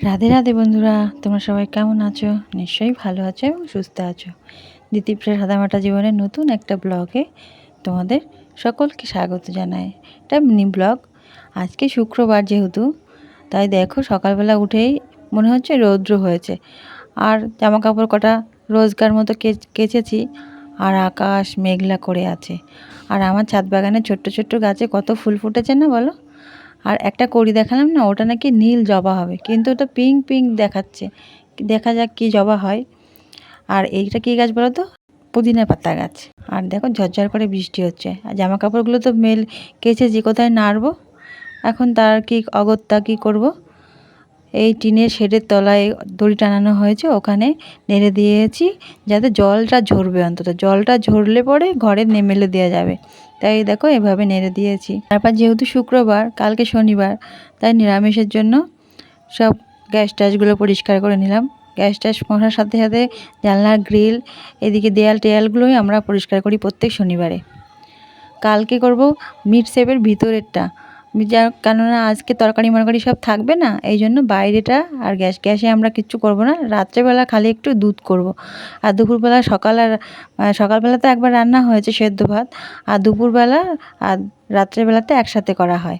রাধে রাধে বন্ধুরা, তোমরা সবাই কেমন আছো? নিশ্চয়ই ভালো আছো এবং সুস্থ আছো। দিতিপ্রিয়ার সাদামাটা জীবনের নতুন একটা ব্লগে তোমাদের সকলকে স্বাগত জানাই। এটা মিনি ব্লগ। আজকে শুক্রবার যেহেতু, তাই দেখো সকালবেলা উঠেই মনে হচ্ছে রৌদ্র হয়েছে। আর জামা কাপড় কটা রোজকার মতো কেচেছি, আর আকাশ মেঘলা করে আছে। আর আমার ছাদ বাগানে ছোট্ট ছোট্ট গাছে কত ফুল ফুটেছে না বলো। আর একটা কড়ি দেখালাম না, ওটা নাকি নীল জবা হবে, কিন্তু ওটা পিঙ্ক পিঙ্ক দেখাচ্ছে। দেখা যাক কি জবা হয়। আর এইটা কী গাছ বলো তো? পুদিনা পাতা গাছ। আর দেখো ঝরঝর করে বৃষ্টি হচ্ছে। আর জামা কাপড়গুলো তো কেচেছি, কোথায় নাড়বো এখন, তার কি অগত্যা কি করব। এই টিনের শেডের তলায় দড়ি টানানো হয়েছে, ওখানে নেড়ে দিয়েছি যাতে জলটা ঝরবে, অন্তত জলটা ঝরলে পরে ঘরে নেমেলে দেওয়া যাবে। তাই দেখো এভাবে নেড়ে দিয়েছি। তারপর যেহেতু শুক্রবার, কালকে শনিবার, তাই নিরামিষের জন্য সব গ্যাস ট্যাসগুলো পরিষ্কার করে নিলাম। গ্যাস ট্যাস মশার সাথে সাথে জানলার গ্রিল, এদিকে দেয়াল টেয়ালগুলোই আমরা পরিষ্কার করি প্রত্যেক শনিবারে। কালকে করব মিট শেপের ভিতরেরটা, কেননা আজকে তরকারি মরকারি সব থাকবে না, এই জন্য বাইরেটা। আর গ্যাসে আমরা কিচ্ছু করব না, রাত্রেবেলা খালি একটু দুধ করব। আর দুপুরবেলা সকালবেলা তো একবার রান্না হয়েছে সেদ্ধ ভাত, আর দুপুরবেলা আর রাত্রেবেলাতে একসাথে করা হয়।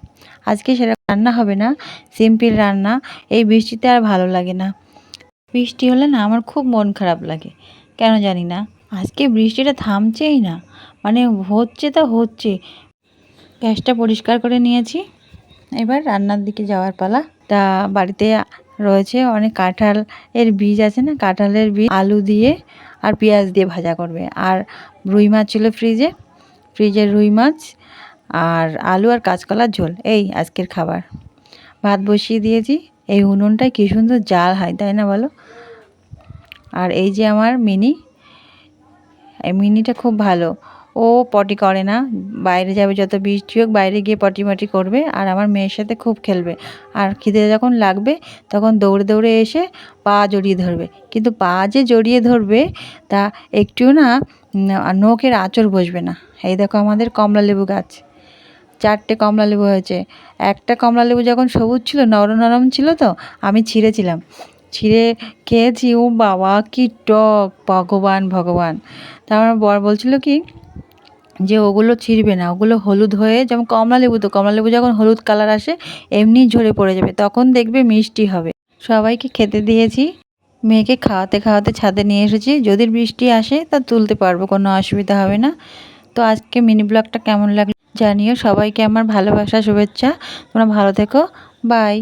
আজকে সেরকম রান্না হবে না, সিম্পল রান্না। এই বৃষ্টিতে আর ভালো লাগে না। বৃষ্টি হলে না আমার খুব মন খারাপ লাগে, কেন জানি না। আজকে বৃষ্টিটা থামছেই না, মানে হচ্ছে তা হচ্ছে। গ্যাসটা পরিষ্কার করে নিয়েছি, এবার রান্নার দিকে যাওয়ার পালা। তা বাড়িতে রয়েছে অনেক কাঁঠালের বীজ আছে না, কাঁঠালের বীজ আলু দিয়ে আর পেঁয়াজ দিয়ে ভাজা করবে। আর রুই মাছ ছিল ফ্রিজের রুই মাছ, আর আলু আর কাঁচকলার ঝোল, এই আজকের খাবার। ভাত বসিয়ে দিয়েছি। এই উনুনটায় কী সুন্দর জাল হয়, তাই না বলো? আর এই যে আমার এই মিনিটা খুব ভালো। ও পটি করে না, বাইরে যাবে, যত বৃষ্টি হোক বাইরে গিয়ে পটি মটি করবে, আর আমার মেয়ের সাথে খুব খেলবে। আর খিদে যখন লাগবে তখন দৌড়ে দৌড়ে এসে পা জড়িয়ে ধরবে। কিন্তু পা যে জড়িয়ে ধরবে তা একটুও না নখের আঁচড় বসবে না। এই দেখো আমাদের কমলা লেবু গাছ, 4টে কমলা লেবু হয়েছে। একটা কমলা লেবু যখন সবুজ ছিল, নরম নরম ছিল, তো আমি ছিঁড়ে খেয়েছি। ও বাবা কি টক, ভগবান ভগবান। তা আমার বর বলছিল কি যে ওগুলো ছিঁড়বে না, ওগুলো হলুদ হয়ে, যেমন কমলা লেবু, তো কমলা লেবু যখন হলুদ কালার আসে এমনি ঝরে পড়ে যাবে, তখন দেখবে মিষ্টি হবে। সবাইকে খেতে দিয়েছি, মেয়েকে খাওয়াতে খাওয়াতে ছাদে নিয়ে এসেছি। যদি বৃষ্টি আসে তা তুলতে পারবো, কোনো অসুবিধা হবে না। তো আজকে মিনি ব্লগটা কেমন লাগলো জানিও। সবাইকে আমার ভালোবাসা, শুভেচ্ছা। তোমরা ভালো থেকো, বাই।